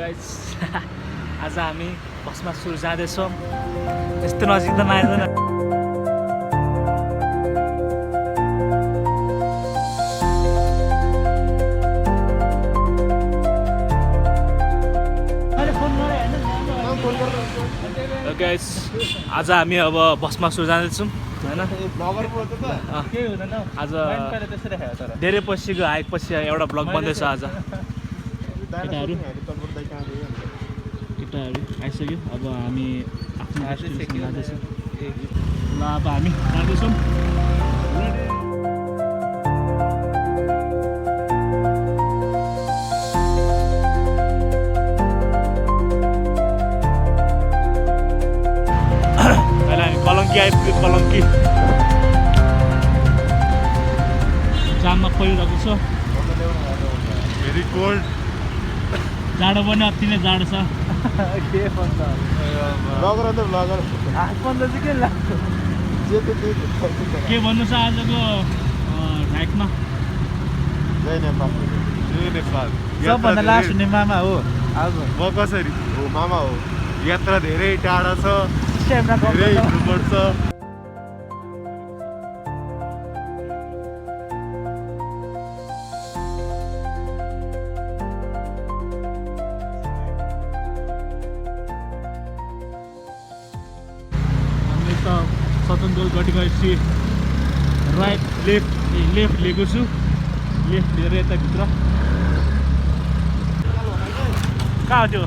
Guys आज हामी बसमा सुरु जाँदैछौँ यस्तो नजिक त नआइदैन गाइस आज हामी अब बसमा सुरु जाँदैछौँ हैन आज धेरै पछिको आएपछि एउटा ब्लग बन्दैछ आज केटाहरू आइसक्यो अब हामी आफ्नो डेस्टिनेसन जाँदैछौँ ल अब हामी जाँदैछौँ कलङ्की आइपुग्यो कलङ्की जाममा परिरहेको छ भेरी कोल्ड जाडो पनि अति नै जाडो छ के भन्नु छ आजको हाइकमा सबभन्दा लास्ट हुने मामा हो आज म कसरी हो मामा हो यात्रा धेरै टाढा छ धेरै हिँड्नुपर्छ स्वतन्त्र गएपछि राइट लेफ्ट लिएको छु लेफ्ट लिएर यताभित्र कहाँ हो त्यो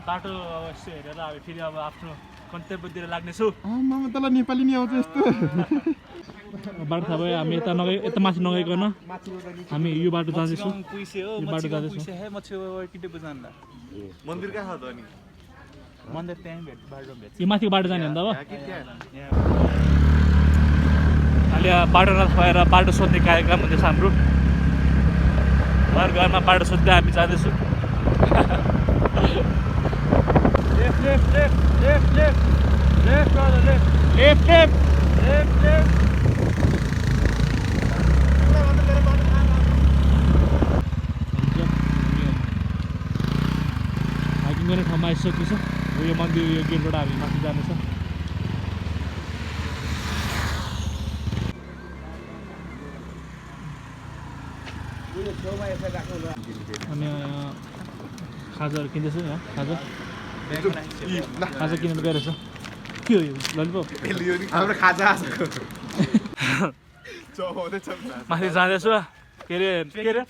बाटो यस्तो हेरेर अब फेरि अब आफ्नो गन्तव्यतिर लाग्नेछु मामा तल नेपाली नि आउँछ यस्तो बाटो थाहा भयो हामी यता माथि नगइकन हामी यो बाटो जाँदैछौँ यो बाटो जाँदैछौँ मन्दिर कहाँ छ त अनि मन्दिर त्यहीँ यो माथिको बाटो जाने हो नि त अब अहिले बाटो नपाएर बाटो सोध्ने कार्यक्रम हुँदैछ हाम्रो घरमा बाटो सोध्दै हामी जाँदैछौँ हाइकिङ गर्ने ठाउँमा आइसकेको छ यो मन्दिर यो गेटबाट हामी माथि जानेछ अनि खाजाहरू किन्दैछु यहाँ खाजा किनेर गइरहेछ के हो यो ललिपप हाम्रो खाजा माथि जाँदैछु के अरे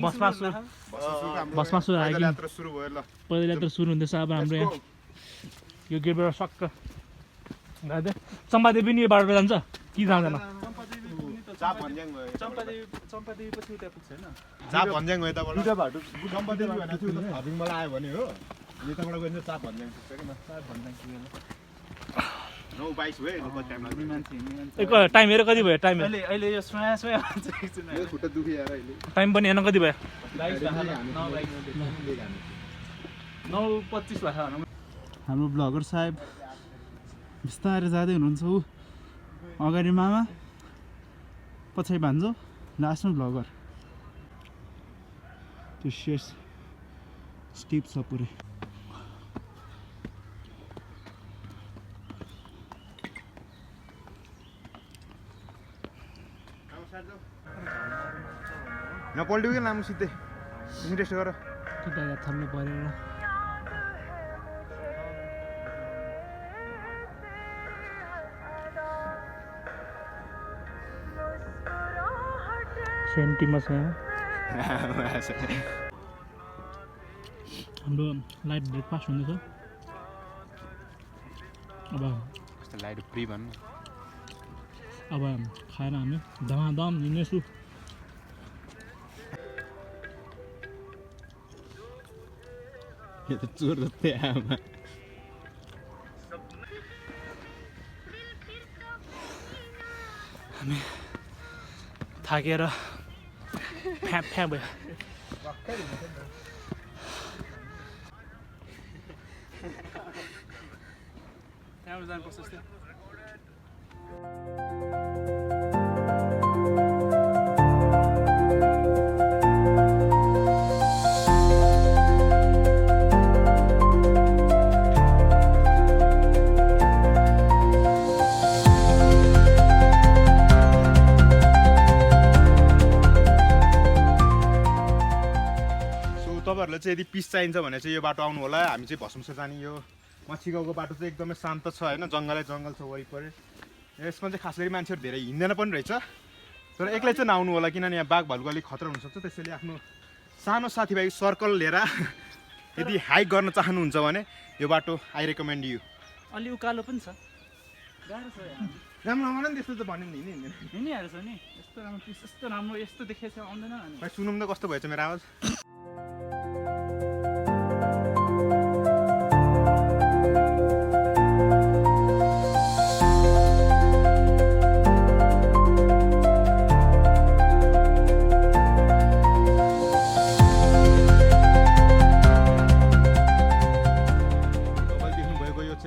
बसमा सुरु हाइकिङ पैदल यात्रा सुरु हुँदैछ अब हाम्रो यहाँ यो गेटबाट सक्क जाँदै चम्पादेवी नि यो बाटोबाट जान्छ कि जाँदैन टाइम हेर कति भयो टाइम टाइम पनि हेर्न कति भयो 9:25 भयो हाम्रो ब्लगर साहेब बिस्तारै जाँदै हुनुहुन्छ ऊ अगाडि मामा पछाडि भान्जो लास्टमा ब्लगर त्यो सेस स्टिप छ पुरै यहाँ पल्ट्यो कि लामो सिधै इन्ट्रेस्ट गर थल्नु परेर सेन्टीमा छ हाम्रो लाइट ब्रेकफास्ट हुँदैछ अब लाइट फ्री भन्नु अब खाएर हामी धमाधम हिँड्नेछु चोर जस्तै आमा हामी थाकेर फ्याँ फ्याँ भयो त्यहाँबाट जानुपर्छ जस्तै तपाईँहरूलाई चाहिँ यदि पिस चाहिन्छ भने चाहिँ यो बाटो आउनु होला हामी चाहिँ भस्मसर जाने यो मच्छीगाउँको बाटो चाहिँ एकदमै शान्त छ होइन जङ्गलै जङ्गल छ वरिपरि यसमा चाहिँ खास गरी मान्छेहरू धेरै हिँड्दैन पनि रहेछ तर एक्लै चाहिँ नआउनु होला किनभने यहाँ बाघ भालुको अलिक खतरा हुनसक्छ त्यसैले आफ्नो सानो साथीभाइ सर्कल लिएर यदि हाइक गर्न चाहनुहुन्छ भने यो बाटो आई रेकमेन्ड यु अलि उकालो पनि छ गाह्रो छ राम्रो राम्रो नि त्यस्तो त भन्यो नि हिँड्दैन हिँडिहाल्छ नि यस्तो राम्रो पिस यस्तो राम्रो यस्तो देखेको छ आउँदैन भाइ सुनौँ त कस्तो भएछ मेरो आवाज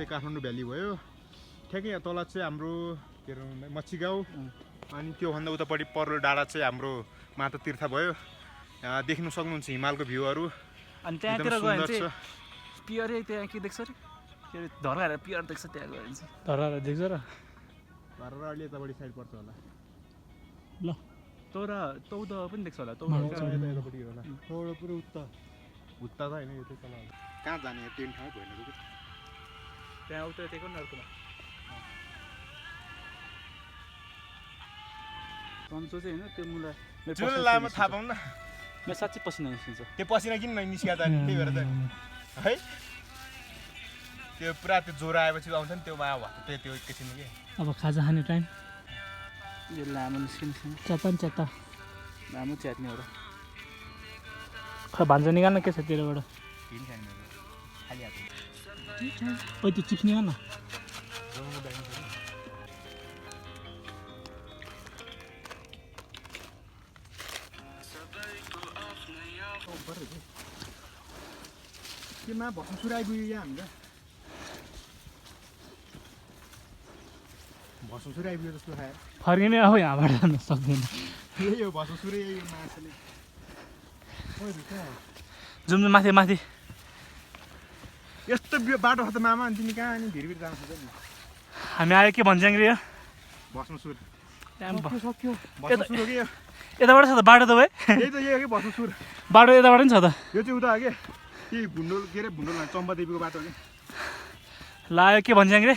काठमाडौँ भ्याली भयो ठ्याक्कै यहाँ तल चाहिँ हाम्रो के अरे मच्छीगाउँ अनि त्योभन्दा उतापट्टि पर्लो डाँडा चाहिँ हाम्रो माता तीर्थ भयो यहाँ देख्नु सक्नुहुन्छ हिमालको भ्यूहरू अनि त्यहाँतिर गयो भने चाहिँ पियरै त्यहाँ के देख्छ अरे के अरे धर्काएर पियर देख्छ त्यहाँ गयो भने चाहिँ धराएर देख्छ र धरेर अलि यतापट्टि साइड पर्छ होला ल तौद पनि देख्छ होला यतापट्टि होला पुरै उत्ता त होइन यो चाहिँ तल कहाँ जाने ट्रेन ठाउँ भएन त्यहाँ उता त्यही पनि अर्कोमा सन्चो चाहिँ होइन त्यो मुला जुन लामो थाहा पाउँ न मेरो साँच्चै पसिना निस्किन्छ त्यो पसिना किन निस्किया त त्यही भएर त है त्यो पुरा त्यो ज्वरो आएपछि आउँछ नि त्यो माया भएको त्यो एकैछिन के अब खाजा खाने टाइम यो लामो निस्किन्छ च्याता नि च्याता लामो च्यात्ने हो र खै भान्जा निकाल्न के छ तेरोबाट खाली हात ओइ त्यो चिप्स निकाल्न केमा भस्म सुर आइपुग्यो यहाँ हामी त भस्म सुर आइपुग्यो जस्तो खायो फर्किने अब यहाँबाट जान सक्दैन यही हो भस्म सुर यही हो माछाले जाउँ माथि माथि यस्तो बाटो छ त मामा अनि तिमी कहाँ अनि भिरभिर जानु सक्छ नि हामी आयो के भन्छ रे भस्म सुर सक्यो भस्म सुर हो कि यो यताबाट छ त बाटो त भाइ यही त यही हो कि भस्म सुर बाटो यताबाट नि छ त यो चाहिँ उता हो कि त्यही भुन्डोल के अरे भुन्डोल चम्पादेवीको बाटो हो कि लायो के भन्छ रे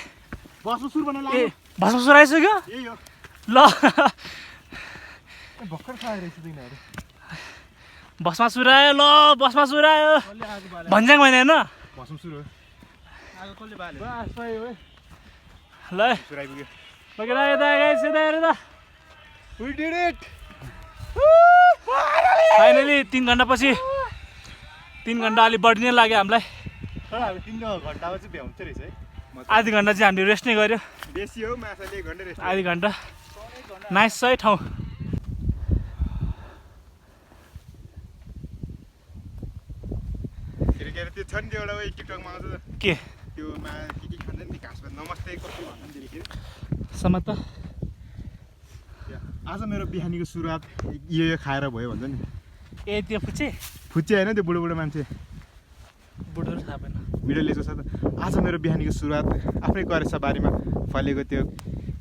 भस्म सुर भनेर ए भस्मसुर आइसक्यो यही हो ल भर्खर खाएर रहेछ तिनीहरू भस्मासुर आयो ल भस्मासुर आयो भन्ज्याङ भने होइन भस्म सुर हो आगो कसले बाल्यो बस भयो है ल सुर आइपुग्यो लगेर यता गाइस यता हेर त We did it! फाइनली 3 घन्टा पछि 3 घन्टा अलि बढी नै लाग्यो हामीलाई तर हामी 3 घन्टामा चाहिँ भ्याउँछ रहेछ है आधी घन्टा चाहिँ हामीले रेस्ट नै गर्यो बेसी हो माछाले 1 घन्टा रेस्ट आधी घन्टा नाइस छ है ठाउँ के अरे त्यो छ नि त्यो एउटा उयो टिकटकमा आउँछ के त्यो के खान्छ नि घाँस नमस्ते कस्तो भन्छ नि देखेर समाता आज मेरो बिहानीको सुरुवात यो खाएर भयो भन्छ नि ए त्यो फुच्चे फुच्चे होइन त्यो बुढो बुढो मान्छे बुढोहरू थाहा भएन मिडल एजको छ त आज मेरो बिहानीको सुरुवात आफ्नै करेसा बारीमा फलेको त्यो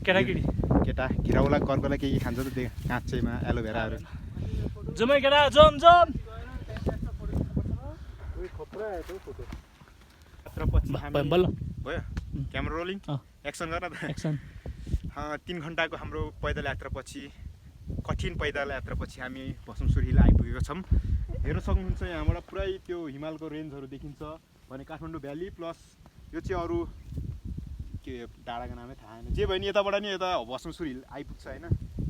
केटाकेटी केटा घिराउला कर्कला के खान्छ त त्यो काँचैमा एलोभेराहरू जमै केटा जम जम बल्ल भयो क्यामेरा रोलिङ एक्सन गर त एक्सन 3 घन्टाको हाम्रो पैदल यात्रापछि कठिन पैदल यात्रापछि हामी भस्मसुर हिल आइपुगेका छौँ हेर्न सक्नुहुन्छ यहाँबाट पुरै त्यो हिमालको रेन्जहरू देखिन्छ भने काठमाडौँ भ्याली प्लस यो चाहिँ अरू के डाँडाको नामै थाहा छैन जे भयो नि यताबाट नि यता भस्मसुर हिल आइपुग्छ होइन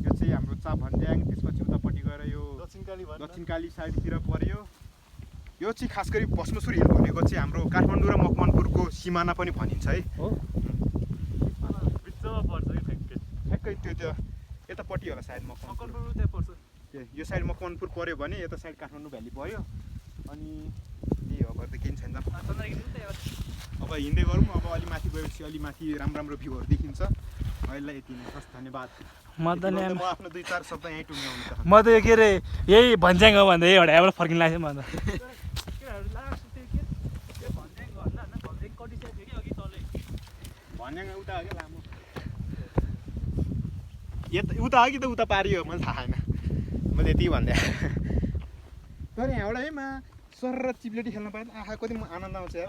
यो चाहिँ हाम्रो चापभन्ज्याङ त्यसपछि उतापट्टि गएर यो दक्षिण काली साइडतिर पर्यो यो चाहिँ खास गरी भस्मसुर हिल भनेको चाहिँ हाम्रो काठमाडौँ र मकवानपुरको सिमाना पनि भनिन्छ है हो ठ्याक्कै त्यो यतापट्टि होला सायद मकवानपुर त्यहाँ पर्छ यो साइड मकवानपुर पऱ्यो भने यता साइड काठमाडौँ भ्याली पऱ्यो अनि त्यही हो भएर त केही छैन अब हिँड्दै गरौँ अब अलि माथि गएपछि अलि माथि राम्रो भ्यूहरू देखिन्छ अहिले यति नै हस् धन्यवाद मजाले म आफ्नो 2-4 शब्द यहीँ टुङ्ग्याउन चाहन्छु म त यो के अरे यही भन्ज्याङ हो भन्दा यही हटाएर फर्किन लाग्छ म त भन्ज्याङ उता हो क्या लामो उता हो कि त उता पारियो मलाई थाहा छैन मैले यति भन्दै तर यहाँबाट है मा सर र चिप्लेटी खेल्न पाएँ आँखा कति आनन्द आउँछ यार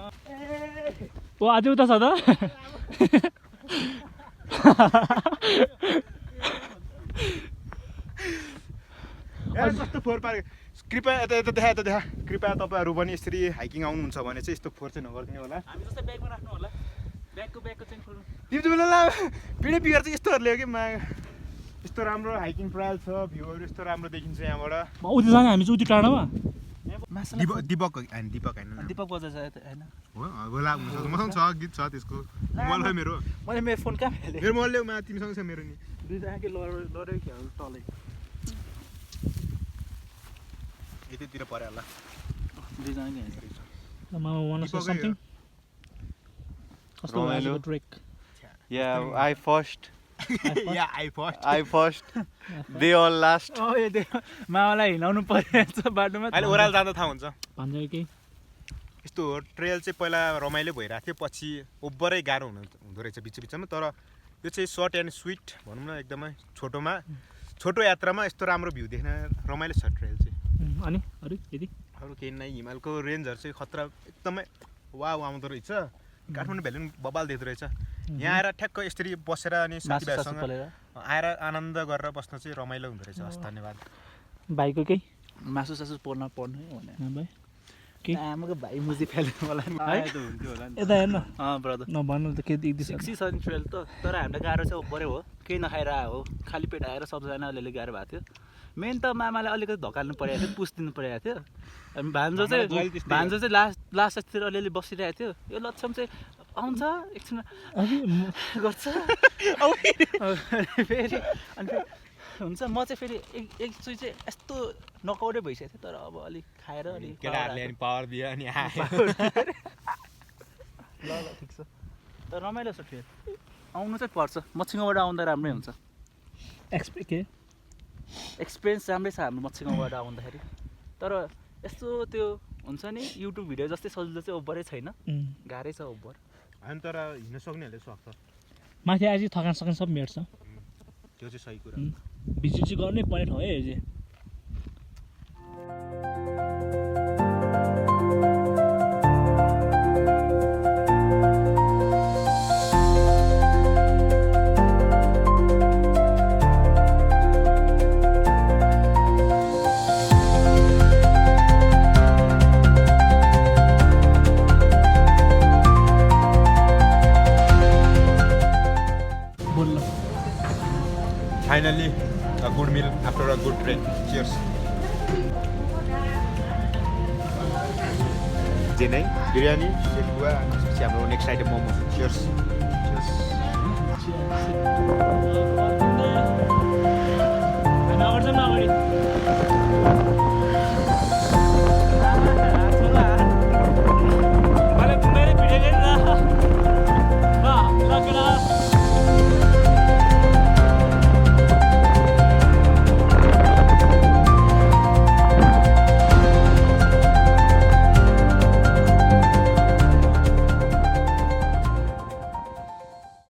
ओ अझै उता छ त कस्तो फोहोर पारे कृपया यता देखा कृपया तपाईँहरू पनि यसरी हाइकिङ आउनुहुन्छ भने चाहिँ यस्तो फोहोर चाहिँ नगरिदिनु होला हामी जस्तै ब्यागमा राख्नु होला ब्यागको चाहिँ खोल्नु तिमीलाई पिँढी बिगार चाहिँ यस्तोहरूले हो कि मा यस्तो राम्रो हाइकिङ ट्रायल छ भ्यूहरू यस्तो राम्रो देखिन्छ यहाँबाट उति जाने हामी चाहिँ उति टाढामा दिपक होइन दिपक बजाज होइन होला हुनसक्छ मसँग छ गीत छ त्यसको मोबाइल खै मेरो मैले मेरो फोन कहाँ फेलेँ मेरो मोबाइल ल्याउमा तिमीसँग छ मेरो नि दुईजना के लड्यो क्या तलै यतितिर पऱ्यो होला दुईजना के कस्तो भएको trek Yeah, I first. I first. They all last. मामालाई हिँडाउनु परेको बाटोमा अहिले ओह्रालो जाँदा थाहा हुन्छ भन्छ कि यस्तो ट्रेल चाहिँ पहिला रमाइलो भइरहेको थियो पछि ओभरै गाह्रो हुँदो रहेछ बिचमा तर यो चाहिँ सर्ट एन्ड स्विट भनौँ न एकदमै छोटो यात्रामा यस्तो राम्रो भ्यू देख्न रमाइलो छ ट्रेल चाहिँ अनि अरू यदि अरू केही नै हिमालको रेन्जहरू चाहिँ खतरा एकदमै वाउ आउँदो रहेछ काठमाडौँ भ्याली पनि बबाल देख्दो रहेछ यहाँ आएर ठ्याक्क यसरी बसेर अनि साथीभाइसँग आएर आनन्द गरेर बस्न चाहिँ रमाइलो हुँदो रहेछ हस् धन्यवाद भाइको केही मासु सासु पर्नु भने भाइ आमाको भाइ मुजी फेल्नु होला नि यता हेर्न ब्रदर नभन्नु त के सिक्सी छ नि ट्रेल त तर हामीलाई गाह्रो चाहिँ ओभरै हो केही नखाएर आयो हो खाली पेट आएर सबजना अलिअलि गाह्रो भएको थियो मेन त मामालाई अलिकति धकाल्नु परेको थियो पुस्दिनु परेको थियो अनि भान्जो चाहिँ लास्टतिर अलिअलि बसिरहेको थियो यो लक्ष्यम चाहिँ आउँछ एकछिन गर्छ फेरि अनि हुन्छ म चाहिँ फेरि एकचोटि चाहिँ यस्तो नकआउटै भइसकेको थियो तर अब अलिक खाएर अलिक केटाहरूले अनि पावर दियो अनि ल ठिक छ तर रमाइलो छ ट्रेन आउनु चाहिँ पर्छ मच्छिङबाट आउँदा राम्रै हुन्छ एक्सपिरियन्स राम्रै छ हाम्रो मच्छिङबाट आउँदाखेरि तर यस्तो त्यो हुन्छ नि युट्युब भिडियो जस्तै सजिलो चाहिँ ओभरै छैन गाह्रै छ ओभर अनि तर हिँड्न सक्नेहरूले सक्छ माथि आएपछि थकान सकान सब मेट्छ त्यो चाहिँ सही कुरा भिजिट चाहिँ गर्नै पर्ने ठाउँ है यो चाहिँ Finally, a good meal after a good trek. Cheers. Jenai, biryani, then gua, siapa next item momo. Cheers.